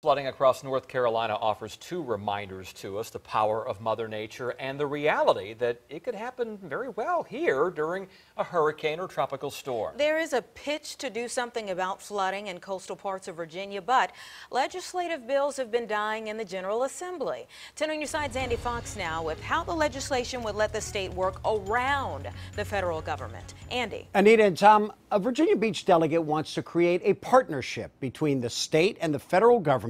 Flooding across North Carolina offers two reminders to us: the power of Mother Nature and the reality that it could happen very well here during a hurricane or tropical storm. There is a pitch to do something about flooding in coastal parts of Virginia, but legislative bills have been dying in the General Assembly. 10 on your side's Andy Fox now with how the legislation would let the state work around the federal government. Andy. Anita and Tom, a Virginia Beach delegate wants to create a partnership between the state and the federal government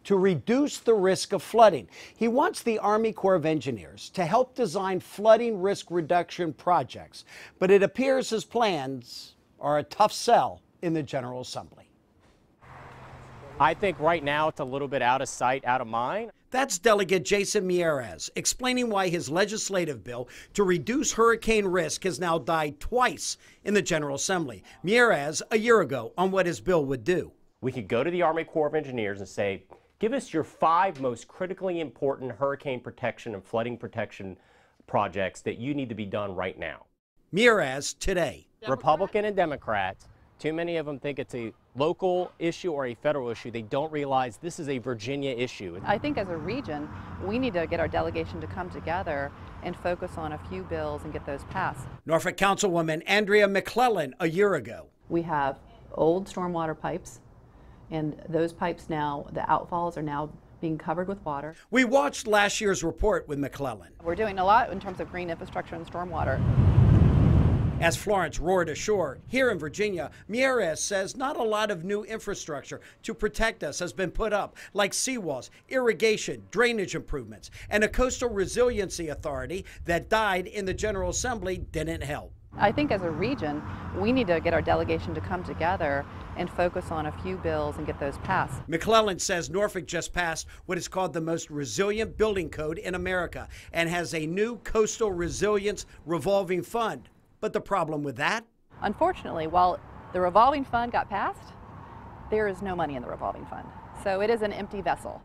to reduce the risk of flooding. He wants the Army Corps of Engineers to help design flooding risk reduction projects, but it appears his plans are a tough sell in the General Assembly. I think right now it's a little bit out of sight, out of mind. That's Delegate Jason Miyares explaining why his legislative bill to reduce hurricane risk has now died twice in the General Assembly. Miyares a year ago on what his bill would do. We could go to the Army Corps of Engineers and say, give us your 5 most critically important hurricane protection and flooding protection projects that you need to be done right now. Miyares today. Republican and Democrats, too many of them think it's a local issue or a federal issue. They don't realize this is a Virginia issue. I think as a region, we need to get our delegation to come together and focus on a few bills and get those passed. Norfolk Councilwoman Andrea McClellan a year ago. We have old stormwater pipes, and those pipes now, the outfalls are now being covered with water. We watched last year's report with McClellan. We're doing a lot in terms of green infrastructure and stormwater. As Florence roared ashore, here in Virginia, Miyares says not a lot of new infrastructure to protect us has been put up, like seawalls, irrigation, drainage improvements, and a coastal resiliency authority that died in the General Assembly didn't help. I think as a region, we need to get our delegation to come together and focus on a few bills and get those passed. McClellan says Norfolk just passed what is called the most resilient building code in America and has a new coastal resilience revolving fund. But the problem with that? Unfortunately, while the revolving fund got passed, there is no money in the revolving fund. So it is an empty vessel.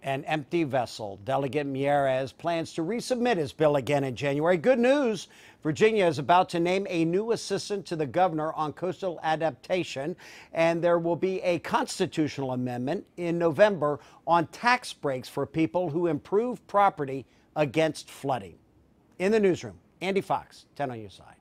An empty vessel. Delegate Miyares plans to resubmit his bill again in January. Good news, Virginia is about to name a new assistant to the governor on coastal adaptation, and there will be a constitutional amendment in November on tax breaks for people who improve property against flooding. In the newsroom, Andy Fox, 10 on your side.